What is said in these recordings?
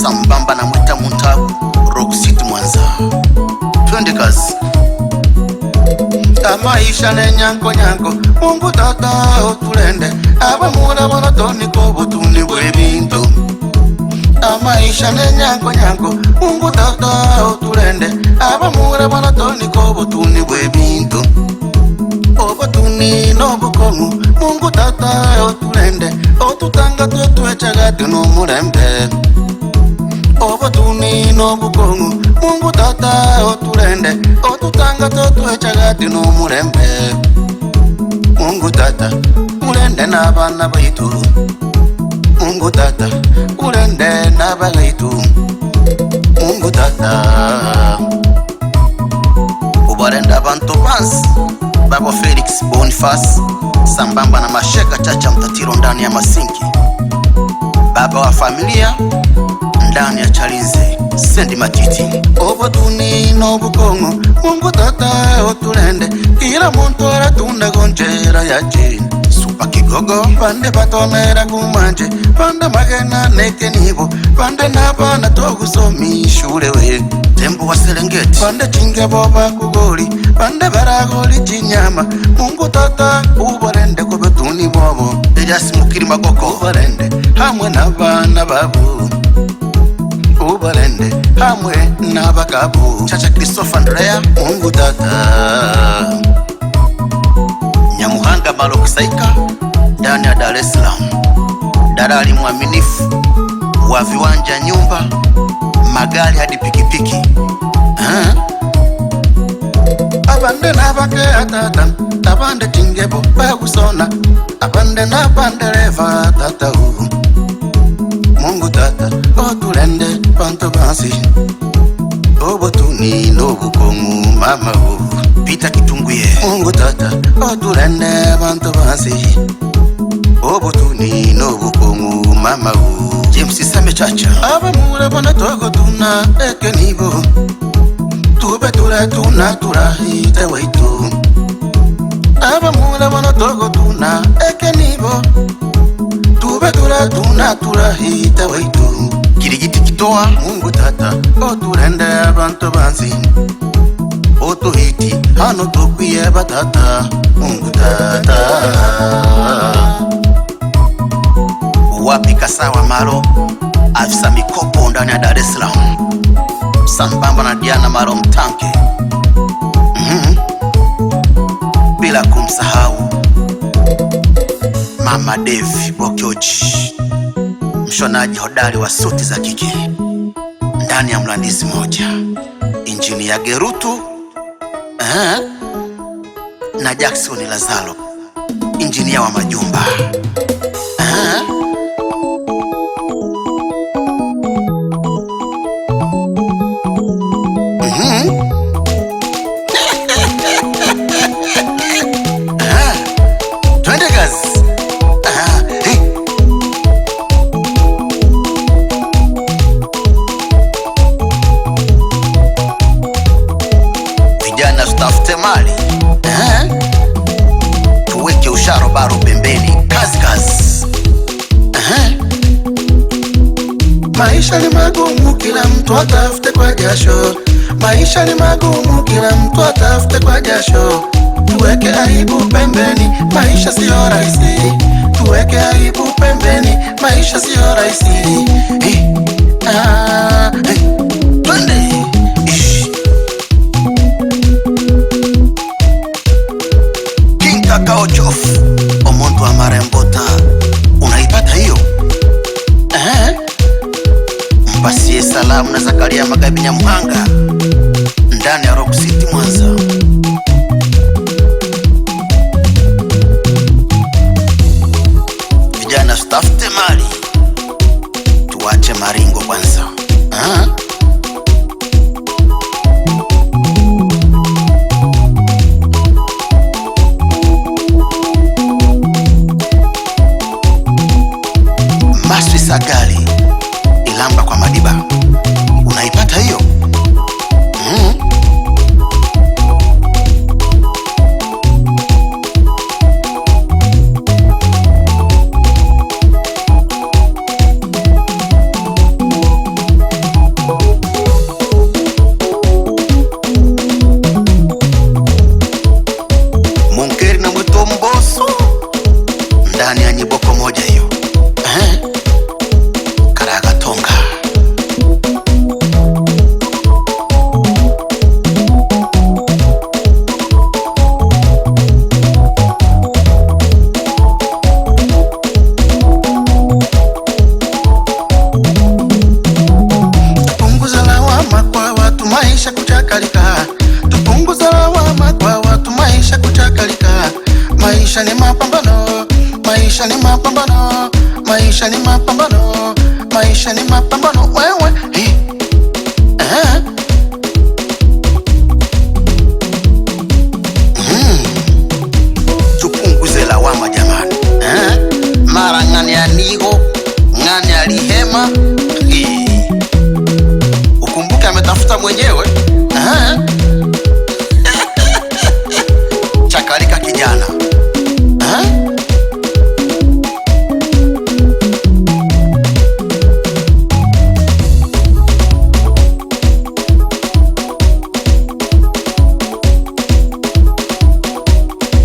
sambamba na Mwita Muntabu Rock City Mwanza. Twende kazi. Maisha ne nyanko nyanko Mungu tata otulende abamura bonotoni ko butuni bwebintu. Maisha ne nyanko nyanko Mungu tata otulende abamura bonotoni ko butuni bwebintu. Obutuni no bukomu Mungu tata otulende otutanga twetwechagati no murembe. Obutuni no bukomu Mungu tata otulende otutanga twetwechagati no murembe. Mungu tata ulende n'abana baitu. Mungu tata ulende n'abagaitu. Mungu tata ubarenda abantu bansi Baba Felix Boniface sambamba na Masheka Chacha Mtatiro ndani ya Masinki. Baba wa familia ndani ya Chalinze Sendi Matiti. Obutuni no bukongo Mungu tata otulende kila muntu aratunda gonjera yaje. Supa kigogo pande batonera kumanje pande magena neke nibo pande nabana togusomi shule we. Tembo wa Serengeti pande chinge boba kugoli pande baragoli chinyama. Mungu tata ubarende ko betuni bobo ejasi mukiri magoko ubarende hamwe n'abana babu. Ubarende hamwe n'abagabo Chacha Christopher Andrea. Mungu tata Nyamuhanga Malok Saika ndani ya Dar es Salaam. Dalali mwaminifu wa viwanja, nyumba, magari hadi pikipiki. Abande nabake atata abande tingebo bagusona abande nabande reva tata u. Mungu tata otulende bantu bansi obutuni no bukomu mama u. Pita Kitunguye. Mungu tata otulende bantu bansi obutuni no bukomu mama u. James Same Chacha abamura bona togo tuna ekenibo tube tura tuna turahite waitu. Abamura bona togo tuna ekenibo tube tura tuna turahite waitu. Kirigiti kitoa. Mungu tata otulende abantu bansi otuhiti hano tukwiye batata. Mungu tata wapi Kasawa Maro afisa mikopo ndani ya Dar es Salaam sambamba na Diana Maro Mtanke. Bila kumsahau Mama Devi Bokyoji, mshonaji hodari wa suti za kike ndani ya Mlandizi moja. Injinia Gerutu na Jackson Lazaro, injinia wa majumba. Twende kazi. Vijana tutafute mali, tuweke usharobaro pembeni. Kazi kazi. Maisha ni magumu, kila mtu atafute kwa jasho. Maisha ni magumu, kila mtu atafute kwa jasho. Tuweke aibu pembeni, maisha sio rahisi. Tuweke aibu pembeni, maisha sio rahisi. Twende. King Kakao Chof Omonto wa Marembota. Unaipata hiyo? Mpasie salamu na Zakaria Magabi Nyamuhanga ndani ya Rock City Mwanza. Vijana tutafute mali, tuache maringo kwanza. Maswi Sagali Ilamba kwa Madiba. Unaipata hiyo? moja hiyo. Karagatonga. Tupunguza lawama kwa watu, maisha kuchakalika. Tupunguza lawama kwa watu, maisha kuchakalika. Maisha ni mapambano, maisha ni mapambano, maisha ni mapambano, maisha ni mapambano. Wewe tupunguze lawama jamani. Mara ng'ani anigo, ng'ani alihema. Ukumbuke ametafuta mwenyewe. Chakalika kijana.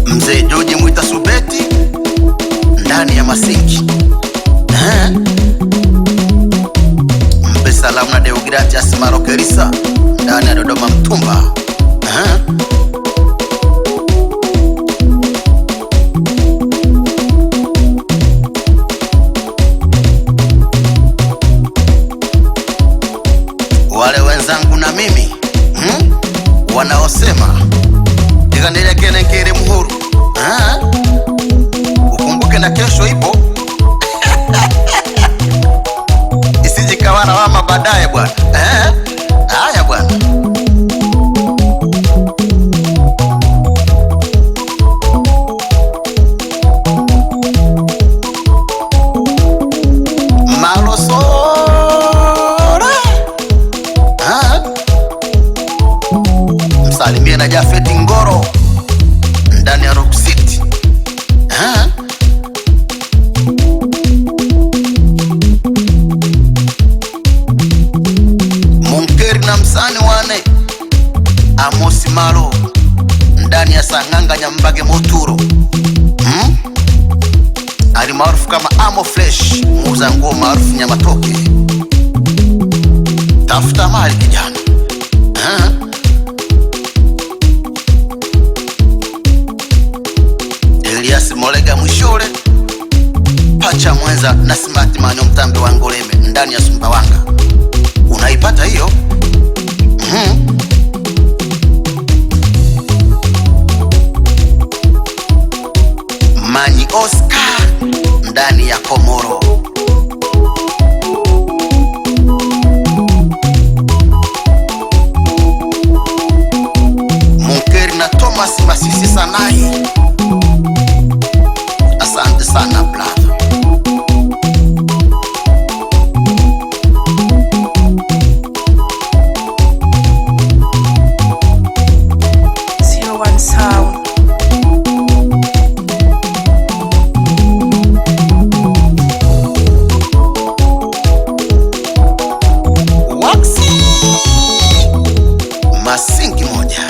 Mzee George Mwita Subeti ndani ya Masinki. Mpe salamu na Deogratias Marokerisa ndani ya Dodoma Mtumba. Wale wenzangu na mimi wanaosema ikandelekele muhuru, ukumbuke na kesho ipo. Isijikawa lawama baadaye bwana. Haya bwana. Msalimie na Jafeti Ngoro ndani ya Rock City. Munkeri na Msani wane Amosi Malo ndani ya Sang'anga Nyambage Moturo. Ali maarufu kama Amo Fresh, muuza nguo maarufu Nyamatoke. Tafuta mali kijana. Elias Molega Mwishole, Pacha Mwenza na Smart Manyo Mtambe wa Ngoleme ndani ya Sumbawanga. Unaipata hiyo? Manyi Oscar ndani ya Komoro. Munkeri na Thomas Masisi Sanai. Asante sana brother. Sound. Masinki moja.